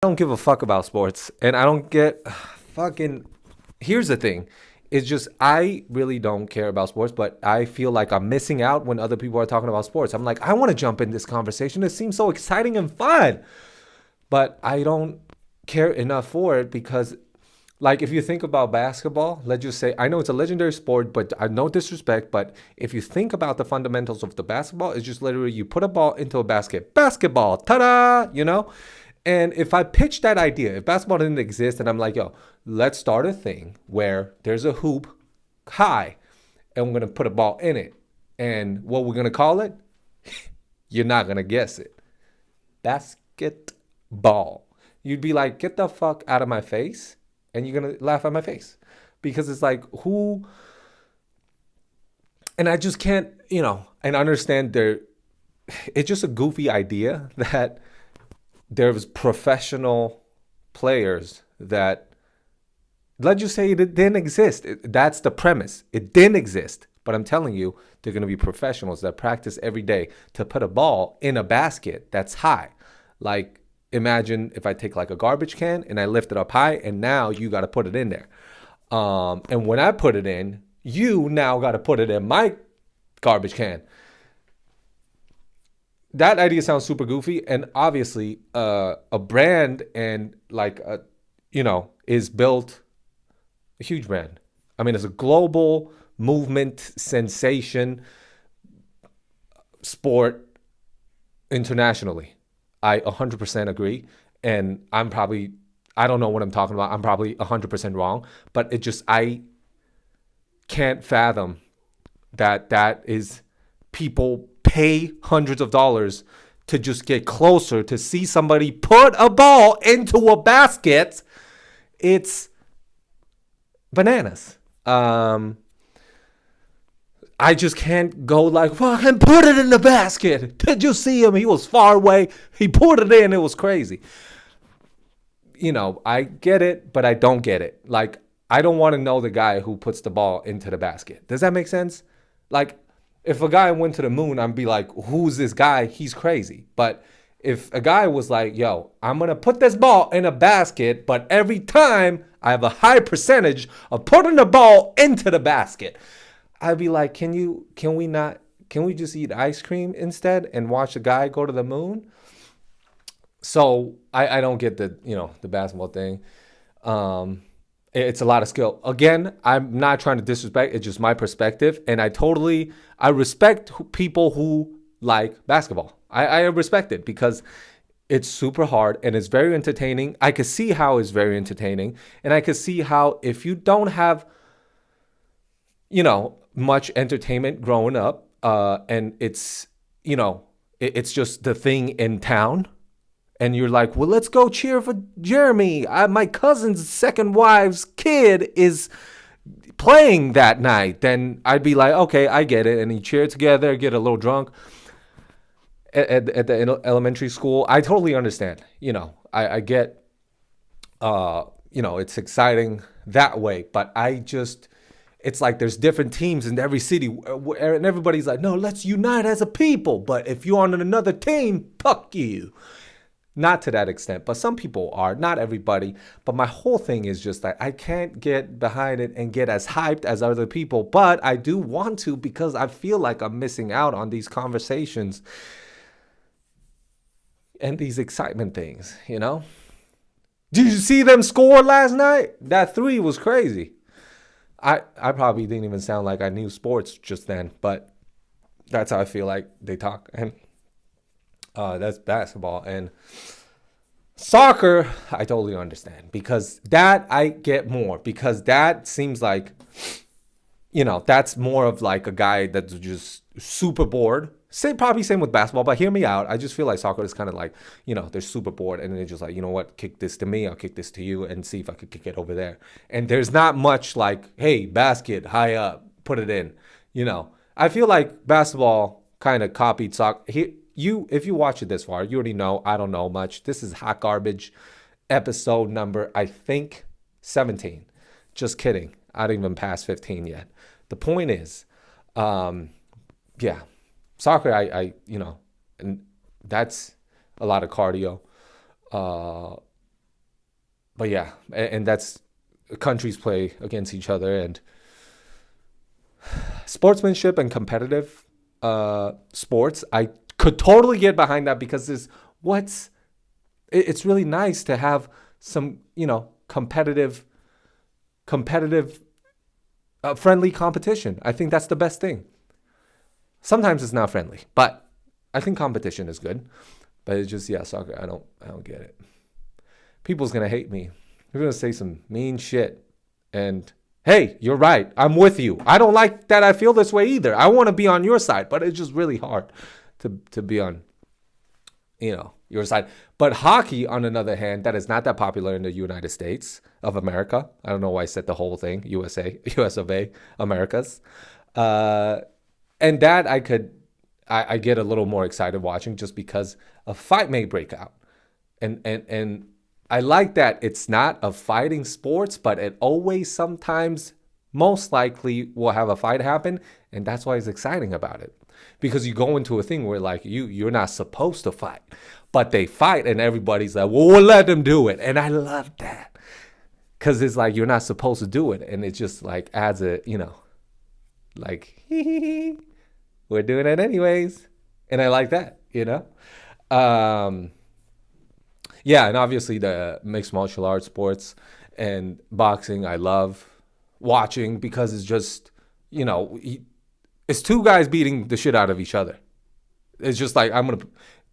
don't give a fuck about sports, and I don't get fucking. Here's the thing. It's just I really don't care about sports, but I feel like I'm missing out when other people are talking about sports. I'm like, I want to jump in this conversation. It seems so exciting and fun, but I don't care enough for it because, like, if you think about basketball, let's just say, I know it's a legendary sport, but I no disrespect, but if you think about the fundamentals of the basketball, it's just literally you put a ball into a basket. Basketball, ta-da, you know? And if I pitch that idea, if basketball didn't exist and I'm like, yo, let's start a thing where there's a hoop high and we're going to put a ball in it. And what we're going to call it, you're not going to guess it. Basketball. You'd be like, get the fuck out of my face. And you're going to laugh at my face. Because it's like, who. And I just can't, and understand there. It's just a goofy idea that there was professional players that, let's just say, it didn't exist. That's the premise. It didn't exist. But I'm telling you, they're going to be professionals that practice every day to put a ball in a basket that's high. Like, imagine if I take like a garbage can and I lift it up high, and now you got to put it in there. And when I put it in, you now got to put it in my garbage can. That idea sounds super goofy, and obviously, a brand and like is built a huge brand. I mean, it's a global movement, sensation, sport internationally. I 100% agree, and I don't know what I'm talking about. I'm probably 100% wrong, but I can't fathom that is people pay hundreds of dollars to just get closer to see somebody put a ball into a basket. It's bananas. I just can't go like, fucking put it in the basket. Did you see him? He was far away. He put it in. It was crazy. I get it, but I don't get it. Like, I don't want to know the guy who puts the ball into the basket. Does that make sense? Like, if a guy went to the moon, I'd be like, who's this guy? He's crazy. But if a guy was like, yo, I'm going to put this ball in a basket, but every time I have a high percentage of putting the ball into the basket, I'd be like, can we just eat ice cream instead and watch a guy go to the moon? So I don't get the basketball thing. It's a lot of skill. Again, I'm not trying to disrespect. It's just my perspective. And I respect people who like basketball. I respect it because it's super hard and it's very entertaining. I could see how it's very entertaining. And I could see how if you don't have, much entertainment growing up, and it's just the thing in town, and you're like, well, let's go cheer for Jeremy. My cousin's second wife's kid is playing that night. Then I'd be like, okay, I get it. And you cheer together, get a little drunk at the elementary school. I totally understand. I get, it's exciting that way. But it's like there's different teams in every city, and everybody's like, no, let's unite as a people. But if you're on another team, fuck you. Not to that extent, but some people are, not everybody. But my whole thing is just that I can't get behind it and get as hyped as other people, but I do want to because I feel like I'm missing out on these conversations and these excitement things, Did you see them score last night? That three was crazy. I probably didn't even sound like I knew sports just then, but that's how I feel like they talk. And that's basketball. And soccer, I totally understand because that I get more because that seems like, that's more of like a guy that's just super bored. Probably same with basketball, but hear me out. I just feel like soccer is kind of like, they're super bored and they're just like, you know what, kick this to me, I'll kick this to you and see if I could kick it over there. And there's not much like, hey, basket, high up, put it in. I feel like basketball kind of copied soccer. If you watch it this far, you already know I don't know much. This is Hot Garbage episode number, I think, 17. Just kidding. I didn't even pass 15 yet. The point is, yeah, soccer, and that's a lot of cardio. but yeah, and that's countries play against each other, and sportsmanship and competitive sports, I could totally get behind that because it's really nice to have some, competitive friendly competition. I think that's the best thing. Sometimes it's not friendly, but I think competition is good. But it's just, yeah, soccer. I don't get it. People's gonna hate me. They're gonna say some mean shit. And hey, you're right. I'm with you. I don't like that I feel this way either. I want to be on your side, but it's just really hard to be on, your side. But hockey, on another hand, that is not that popular in the United States of America. I don't know why I said the whole thing. USA, US of A, Americas. Uh, and that I get a little more excited watching just because a fight may break out. And I like that it's not a fighting sports, but it always sometimes most likely will have a fight happen, and that's why it's exciting about it. Because you go into a thing where like you're not supposed to fight, but they fight and everybody's like, well, we'll let them do it. And I love that. Cause it's like you're not supposed to do it. And it just like adds like we're doing it anyways. And I like that. Um Yeah, and obviously the mixed martial arts sports and boxing, I love watching because it's just, it's two guys beating the shit out of each other. It's just like,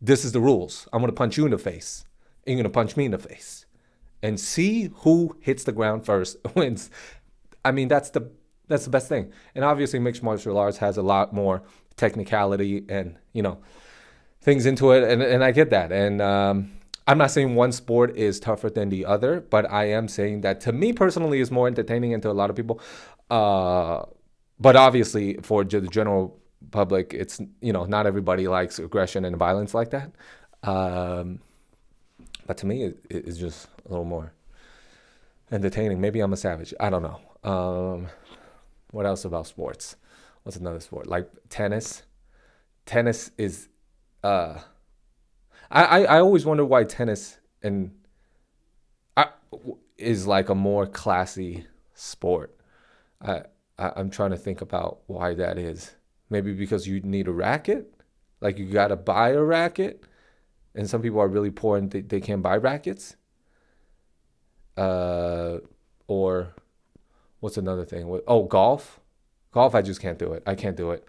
this is the rules. I'm going to punch you in the face. And you're going to punch me in the face. And see who hits the ground first wins. I mean, that's the best thing. And obviously mixed martial arts has a lot more technicality and, things into it. And I get that. And, I'm not saying one sport is tougher than the other, but I am saying that to me personally is more entertaining and to a lot of people. But obviously for the general public, it's, not everybody likes aggression and violence like that. But to me, it's just a little more entertaining. Maybe I'm a savage. I don't know. What else about sports? What's another sport? Like tennis. Tennis is, I always wonder why tennis is like a more classy sport. I'm trying to think about why that is. Maybe because you need a racket, like you gotta buy a racket, and some people are really poor and they can't buy rackets. Or what's another thing? Oh, golf. Golf, I just can't do it. I can't do it,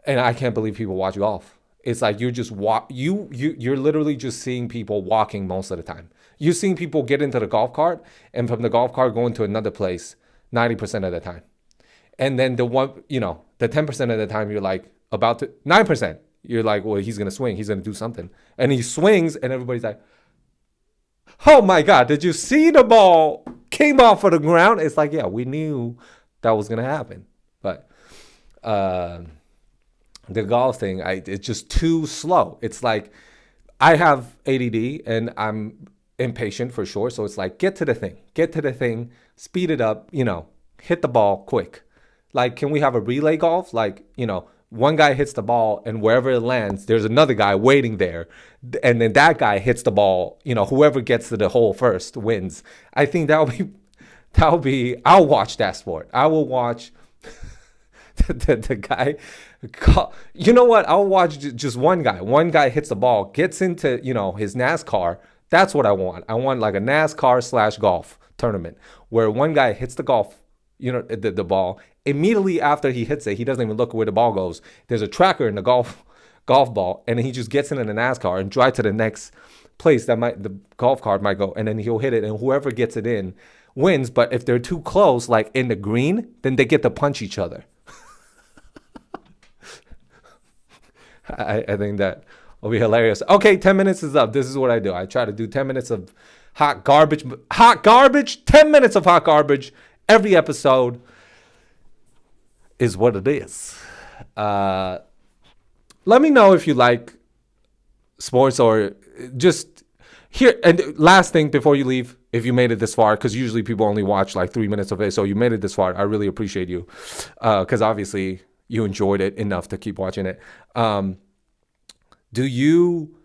and I can't believe people watch golf. It's like you're just you're literally just seeing people walking most of the time. You're seeing people get into the golf cart and from the golf cart go into another place 90% of the time. And then the 10% of the time you're like about to 9%. You're like, well, he's gonna swing, he's gonna do something. And he swings and everybody's like, oh my God, did you see the ball came off of the ground? It's like, yeah, we knew that was gonna happen. But the golf thing, it's just too slow. It's like I have ADD and I'm impatient for sure. So it's like, get to the thing, speed it up, hit the ball quick. Like, can we have a relay golf? Like, one guy hits the ball and wherever it lands, there's another guy waiting there. And then that guy hits the ball, whoever gets to the hole first wins. I think I'll watch that sport. I will watch the guy, you know what? I'll watch just one guy. One guy hits the ball, gets into, his NASCAR. That's what I want. I want like a NASCAR / golf tournament where one guy hits the the ball. Immediately after he hits it, he doesn't even look where the ball goes. There's a tracker in the golf ball, and he just gets into the NASCAR and drives to the next place the golf cart might go, and then he'll hit it, and whoever gets it in wins. But if they're too close, like in the green, then they get to punch each other. I think that will be hilarious. Okay, 10 minutes is up. This is what I do. I try to do 10 minutes of hot garbage, 10 minutes of hot garbage. Every episode is what it is. Let me know if you like sports or just here. And last thing before you leave, if you made it this far, because usually people only watch like 3 minutes of it. So you made it this far. I really appreciate you because obviously you enjoyed it enough to keep watching it. Do you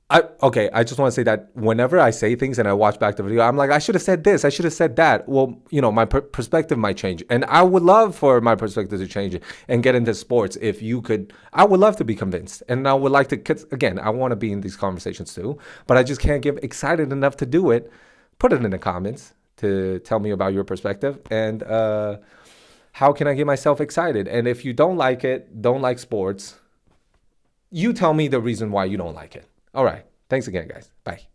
I just want to say that whenever I say things and I watch back the video, I'm like, I should have said this, I should have said that. Well, my perspective might change, and I would love for my perspective to change and get into sports. If you could, I would love to be convinced, and I would like to. 'Cause again, I want to be in these conversations too, but I just can't get excited enough to do it. Put it in the comments to tell me about your perspective, and how can I get myself excited? And if you don't like it, don't like sports, you tell me the reason why you don't like it. All right. Thanks again, guys. Bye.